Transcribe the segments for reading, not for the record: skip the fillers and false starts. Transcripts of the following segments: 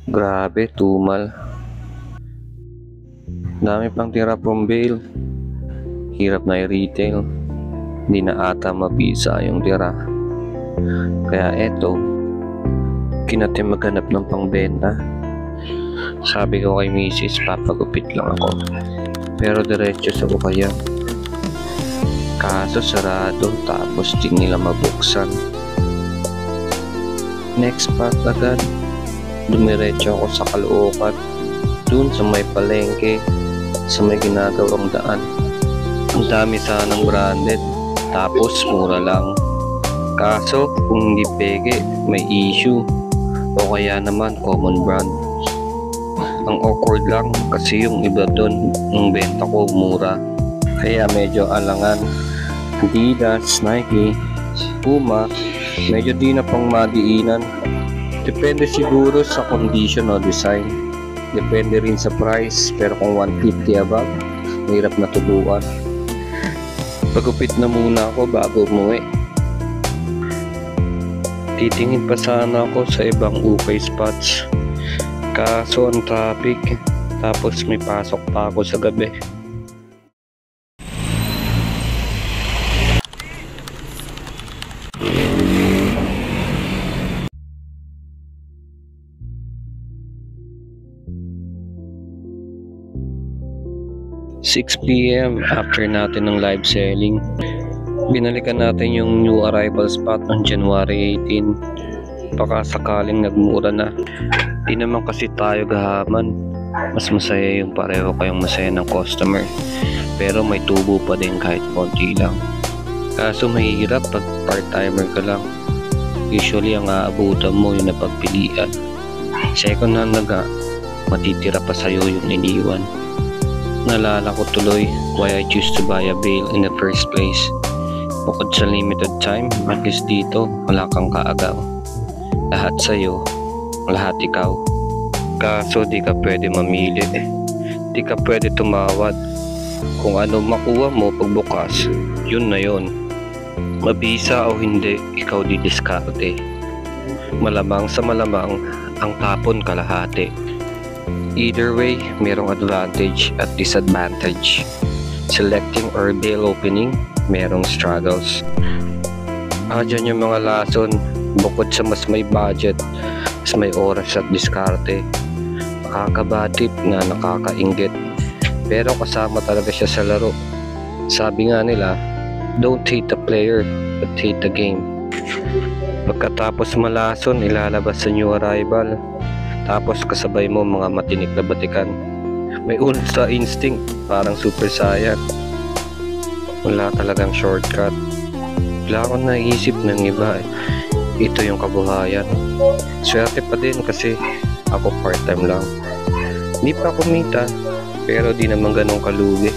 Grabe, tumal. Dami pang tira from bail. Hirap na i-retail. Hindi na ata mabisa yung tira. Kaya eto, kinati maghanap ng pangbenta. Sabi ko kay misis, papagupit lang ako. Pero diretso sa Ukayan. Kaso sarado, tapos di nila mabuksan. Next spot agad, dumiretso ako sa Caloocan. Dun sa may palengke, sa may ginagawang daan. Ang dami sanang branded, tapos mura lang. Kaso kung hindi peke, may issue. O kaya naman common brand. Ang awkward lang kasi yung iba dun, yung benta ko mura. Kaya medyo alangan. Adidas, Nike, Puma, medyo di na pang madiinan. Depende siguro sa condition o design. Depende rin sa price, pero kung 150 above, mahirap na tubuan. Pagupit na muna ako bago umuwi. Titingin pa sana ako sa ibang ukay spots. Kaso ang traffic, tapos may pasok pa ako sa gabi. (6 PM) after natin ng live selling. Binalikan natin yung new arrival spot ng January 18. Baka sakaling nagmura na. Di naman kasi tayo gahaman. Mas masaya yung pareho kayong masaya ng customer. Pero may tubo pa din kahit konti lang. Kaso mahirap pag part-timer ka lang. Usually ang aabutan mo yung napagpilian. Second hand na nga, matitira pa sa'yo yung iniwan. Nalala ko tuloy why I choose to buy a bail in the first place. Bukod sa limited time, at least dito wala kang kaagaw. Lahat sa'yo, lahat ikaw. Kaso di ka pwede mamili. Di ka pwede tumawad. Kung ano makuha mo pagbukas, yun na yun. Mabisa o hindi, ikaw didiskarte. Malamang sa malamang, ang tapon kalahati. Either way, merong advantage at disadvantage. Selecting or bail opening, merong struggles. Dyan yung mga lason, bukod sa mas may budget, mas may oras at diskarte. Makakabatip na nakakainggit. Pero kasama talaga siya sa laro. Sabi nga nila, don't hate the player, but hate the game. Pagkatapos malason, ilalabas sa new arrival. Tapos kasabay mo mga matinik na batikan. May ultra instinct, parang super saiyan. Wala talagang shortcut. Wala akong naisip ng iba. Ito yung kabuhayan. Swerte pa din kasi ako part-time lang. Hindi pa kumita, pero di naman ganun kalugi.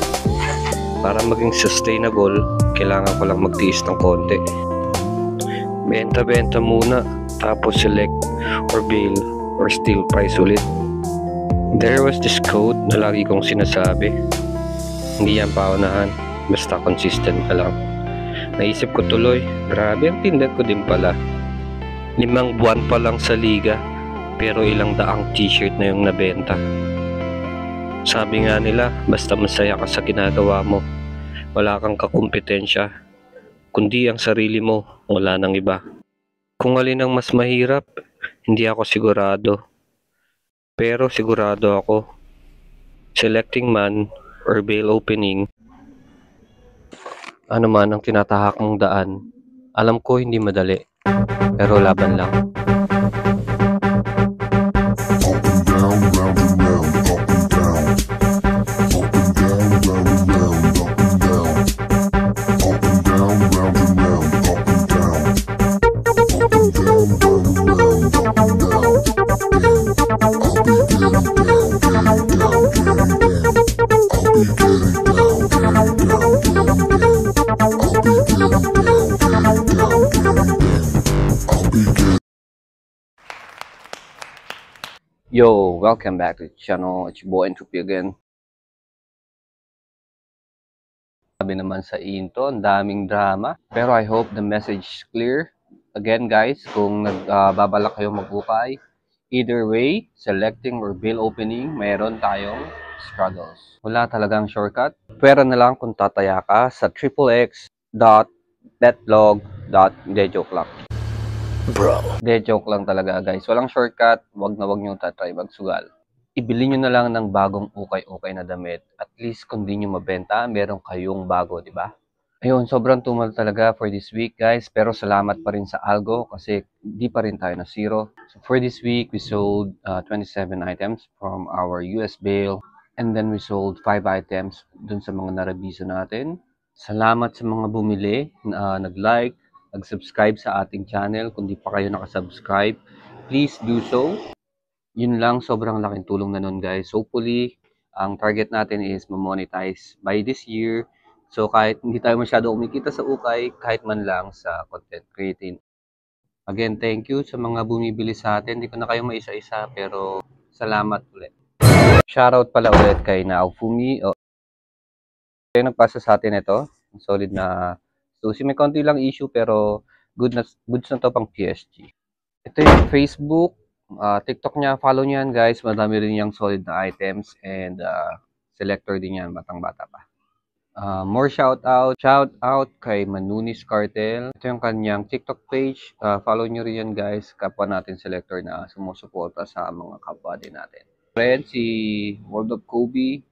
Para maging sustainable, kailangan ko lang magtiis ng konti. Benta-benta muna, tapos select or bail or steal price ulit. There was this quote na lagi kong sinasabi. Hindi yan paunahan, basta consistent ka lang. Naisip ko tuloy, grabe ang tindan ko din pala. 5 buwan pa lang sa liga, pero ilang daang t-shirt na yung nabenta. Sabi nga nila, basta masaya ka sa ginagawa mo, wala kang kakumpetensya, kundi ang sarili mo, wala nang iba. Kung alin ang mas mahirap, hindi ako sigurado. Pero sigurado ako, selecting man or bail opening, ano man ang tinatahak mong daan, alam ko hindi madali, pero laban lang. Yo, welcome back to the channel. It's your boy Entropy again. Sabi naman sa intro, ang daming drama. Pero I hope the message is clear. Again guys, kung nagbabalak kayo mag-ukay, Either way, selecting or bill opening, mayroon tayong struggles. Wala talagang shortcut. Pwera na lang kung tataya ka sa xxx.netlog.de. Joke lang. Bro. De joke lang talaga guys. Walang shortcut. Wag na wag nyo tatry magsugal. Ibili nyo na lang ng bagong ukay-ukay na damit. At least kung di nyo mabenta, meron kayong bago, di ba? Ayun, sobrang tumal talaga for this week, guys. Pero salamat pa rin sa Algo kasi di pa rin tayo na zero. So for this week, we sold 27 items from our US bail. And then we sold 5 items dun sa mga narabiso natin. Salamat sa mga bumili, nag-like, nag-subscribe sa ating channel. Kung di pa kayo nakasubscribe, please do so. Yun lang, sobrang laking tulong na nun, guys. Hopefully, ang target natin is ma-monetize by this year. So kahit hindi tayo masyado kumikita sa ukay, kahit man lang sa content creating. Again, thank you sa mga bumibili sa atin. Hindi ko na kayo maisa-isa, pero salamat ulit. Shoutout pala ulit kay Naofumi. Kayo nagpasa sa atin ito. Solid na susi. May konti lang issue, pero goods na to pang PSG. Ito yung Facebook. TikTok niya, follow niyan guys. Madami rin yung solid na items and selector din yan, batang-bata pa. More shout out kay Manunis Cartel. Ito yung kanyang TikTok page. Follow nyo rin yan guys. Kapwa natin selector na sumusuporta sa mga kapwa din natin. Friend, si World of Kobe.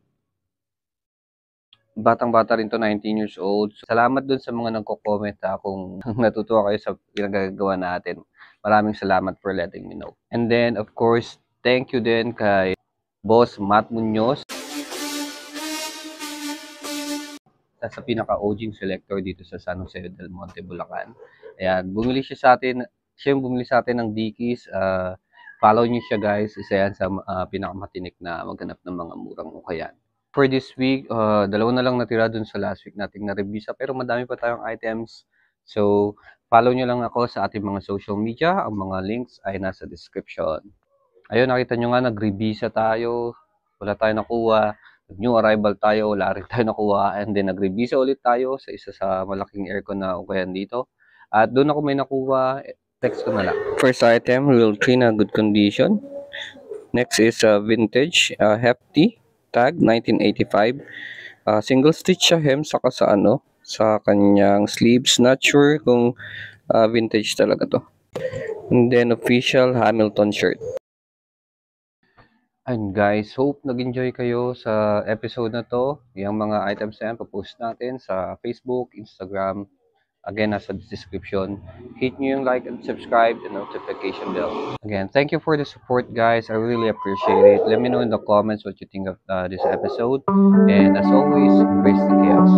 Batang-bata rin to, 19 years old. Salamat dun sa mga nagko-comment kung natutuwa kayo sa pinagagawa natin. Maraming salamat for letting me know. And then, of course, thank you din kay Boss Matt Munoz. Sa pinaka-OG selector dito sa San Jose del Monte, Bulacan. Ayan, bumili siya sa atin. Siya yung bumili sa atin ng Dickies. Follow niyo siya guys. Isa yan sa pinakamatinik na maghanap ng mga murang ukayan. For this week, dalawa na lang natira dun sa last week nating na-revisa. Pero madami pa tayong items. So, follow nyo lang ako sa ating mga social media. Ang mga links ay nasa description. Ayun, nakita nyo nga, nag-revisa tayo. Wala tayo nakuha. New arrival tayo, wala rin tayo nakuha. And then, nag-revisa ulit tayo sa isa sa malaking aircon na ukayan dito. At doon ako may nakuha, text ko na lang. First item, Real 3 na good condition. Next is vintage, hefty, tag, 1985. Single stitch siya hem, saka sa sa kanyang sleeves. Not sure kung vintage talaga to. And then, official Hamilton shirt. And guys, hope nag-enjoy kayo sa episode na to. Yung mga items na yan, papost natin sa Facebook, Instagram. Again, nasa description. Hit nyo yung like and subscribe and notification bell. Again, thank you for the support, guys. I really appreciate it. Let me know in the comments what you think of this episode. And as always, embrace the chaos.